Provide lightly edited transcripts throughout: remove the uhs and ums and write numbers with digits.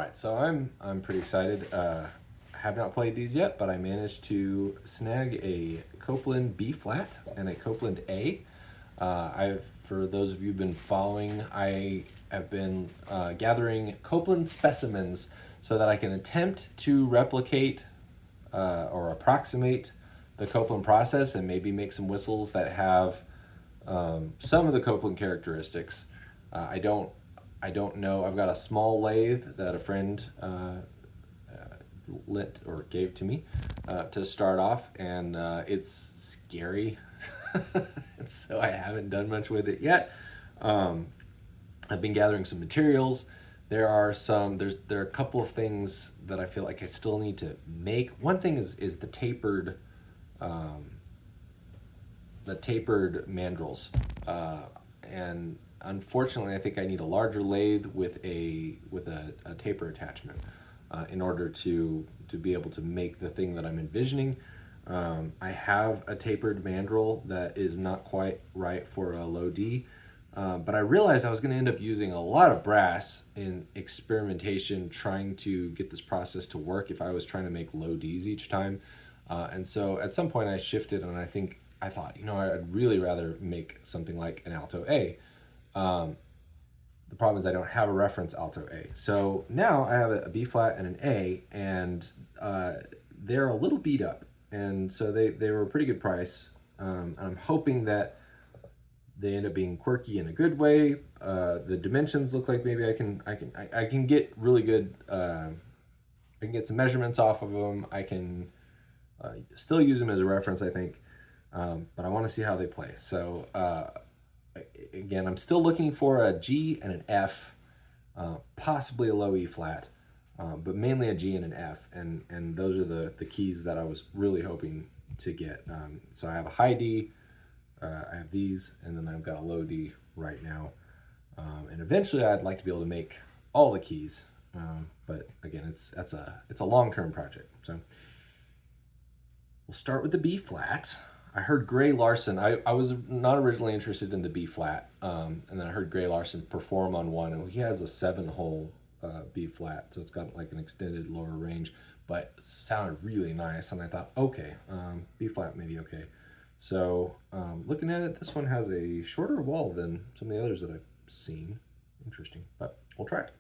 right, so I'm pretty excited. I have not played these yet, but I managed to snag a Copeland B flat and a Copeland A. For those of you who've been following, I have been gathering Copeland specimens so that I can attempt to replicate or approximate the Copeland process and maybe make some whistles that have some of the Copeland characteristics. I don't know. I've got a small lathe that a friend lent or gave to me to start off, and it's scary. And so I haven't done much with it yet. I've been gathering some materials. There are a couple of things that I feel like I still need to make. One thing is the tapered mandrels, and unfortunately, I think I need a larger lathe with a taper attachment in order to be able to make the thing that I'm envisioning. I have a tapered mandrel that is not quite right for a low D, but I realized I was going to end up using a lot of brass in experimentation trying to get this process to work if I was trying to make low Ds each time. And so at some point I shifted, and I thought, I'd really rather make something like an alto A. The problem is I don't have a reference alto A. So now I have a B flat and an A, and they're a little beat up. And so they were a pretty good price. I'm hoping that they end up being quirky in a good way. The dimensions look like maybe I can get really good. I can get some measurements off of them. I can still use them as a reference, I think. But I want to see how they play. So again, I'm still looking for a G and an F, possibly a low E flat, but mainly a G and an F, and those are the keys that I was really hoping to get. So I have a high D, I have these, and then I've got a low D right now, and eventually I'd like to be able to make all the keys, but again, it's a long-term project. So we'll start with the B flat. I heard Gray Larson. I was not originally interested in the B flat, and then I heard Gray Larson perform on one, and he has a 7-hole B flat, so it's got like an extended lower range, but sounded really nice, and I thought, okay, B flat maybe okay. So looking at it, this one has a shorter wall than some of the others that I've seen. Interesting, but we'll try it.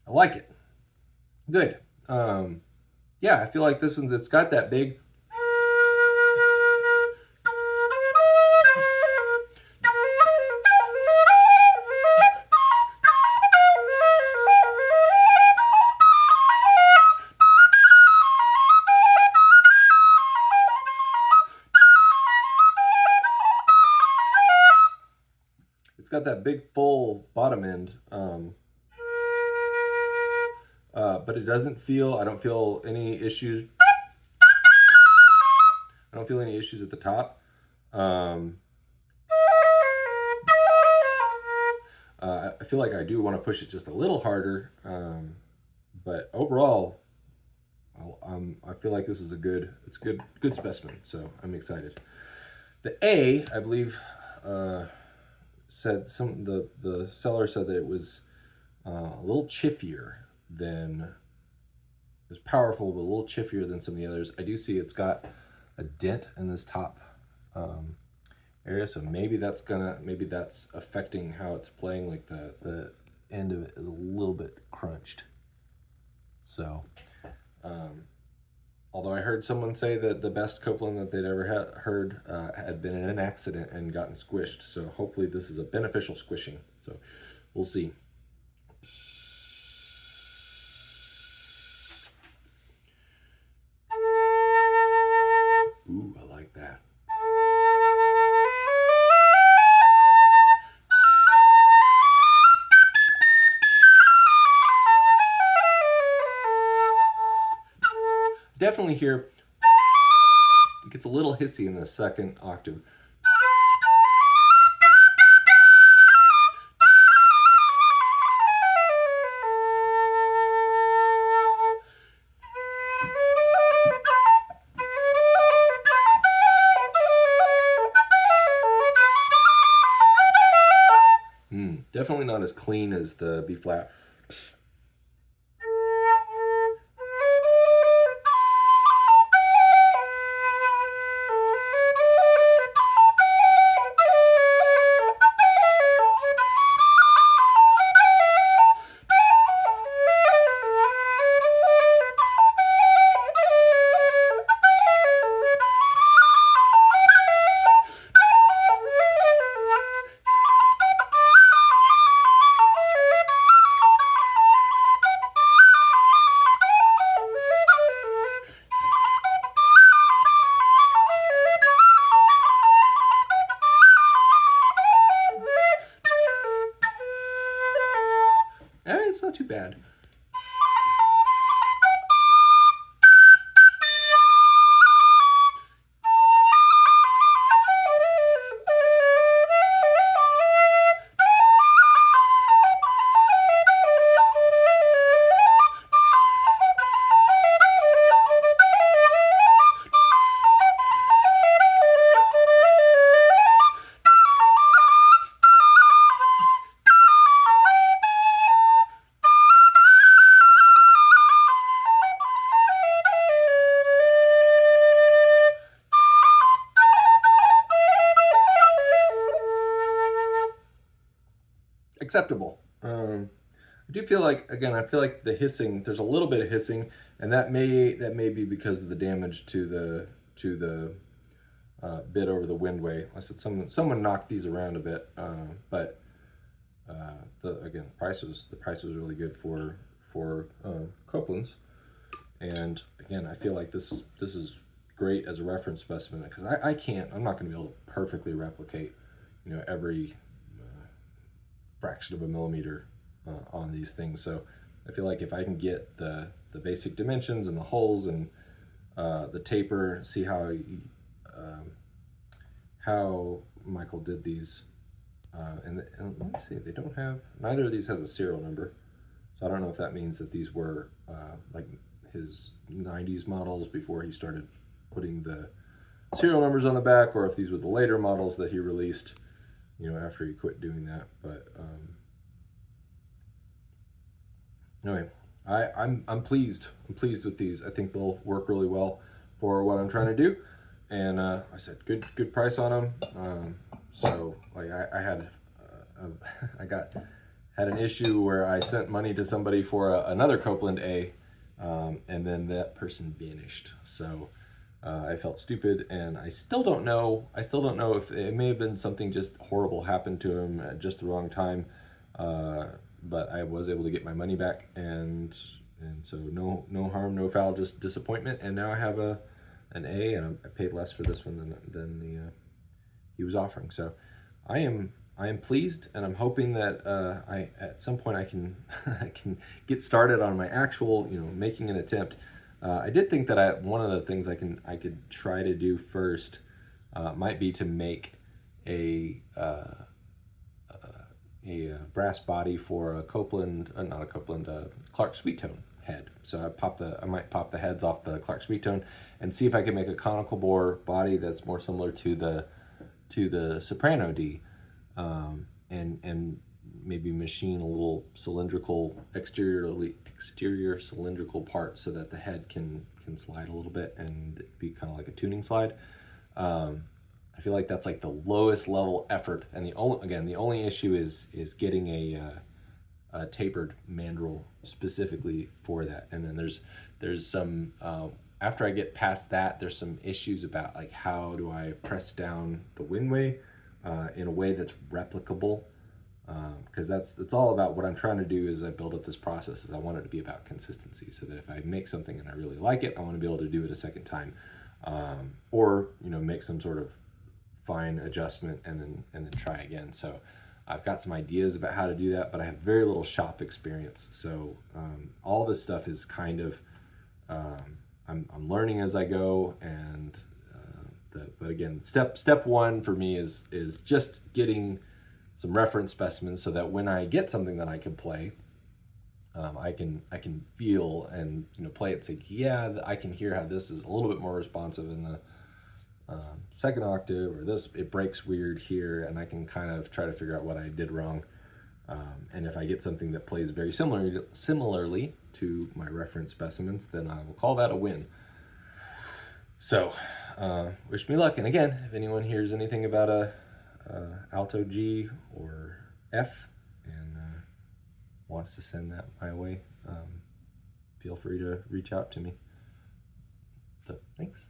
I like it. Good. Yeah, I feel like this one's, it's got that big. It's got that big full bottom end. but it doesn't feel, I don't feel any issues. I don't feel any issues at the top. Um, I feel like I do want to push it just a little harder, but overall, I feel like this is it's a good specimen. So I'm excited. The A, I believe, said the seller said that it was a little chiffier than, it was powerful, but a little chiffier than some of the others. I do see it's got a dent in this top um, area, so maybe that's affecting how it's playing. Like the end of it is a little bit crunched. So, although I heard someone say that the best Copeland that they'd ever heard had been in an accident and gotten squished. So hopefully this is a beneficial squishing. So we'll see. Ooh, I like that. Definitely hear it gets a little hissy in the second octave. Definitely not as clean as the B flat. It's not too bad. Acceptable. I do feel like, again, I feel like the hissing. There's a little bit of hissing, and that may be because of the damage to the bit over the windway. I said someone knocked these around a bit, but again, the price was really good for Copelands, and again, I feel like this is great as a reference specimen, because I'm not going to be able to perfectly replicate, every fraction of a millimeter on these things. So I feel like if I can get the basic dimensions and the holes and the taper, see how Michael did these, and let me see, neither of these has a serial number, so I don't know if that means that these were like his 90s models before he started putting the serial numbers on the back, or if these were the later models that he released, after he quit doing that. But anyway, I'm pleased. I'm pleased with these. I think they'll work really well for what I'm trying to do. And I said good price on them. So like I had had an issue where I sent money to somebody for another Copeland A, and then that person vanished. So I felt stupid, and I still don't know if it may have been something just horrible happened to him at just the wrong time. But I was able to get my money back, and so no harm, no foul, just disappointment. And now I have an A, and I paid less for this one than he was offering. So I am I am pleased, and I'm hoping that I at some point I can I can get started on my actual, making an attempt. I did think that one of the things I could try to do first might be to make a brass body for a Copeland, not a Copeland, Clark Sweettone head. So I might pop the heads off the Clark Sweettone and see if I can make a conical bore body that's more similar to the Soprano D, and maybe machine a little cylindrical exterior cylindrical part so that the head can slide a little bit and be kind of like a tuning slide. I feel like that's like the lowest level effort, and the only issue is getting a tapered mandrel specifically for that. And then there's some after I get past that, there's some issues about like how do I press down the windway in a way that's replicable, because that's all about what I'm trying to do. As I build up this process, is I want it to be about consistency, so that if I make something and I really like it, I want to be able to do it a second time, or make some sort of fine adjustment and then try again. So I've got some ideas about how to do that, but I have very little shop experience. So all this stuff is kind of I'm learning as I go, and but again, step one for me is just getting some reference specimens so that when I get something that I can play, I can feel and play it. Say, yeah, I can hear how this is a little bit more responsive in the second octave, or this it breaks weird here, and I can kind of try to figure out what I did wrong. And if I get something that plays very similarly to my reference specimens, then I will call that a win. So, wish me luck. And again, if anyone hears anything about a alto G or F and wants to send that my way, feel free to reach out to me. So, thanks.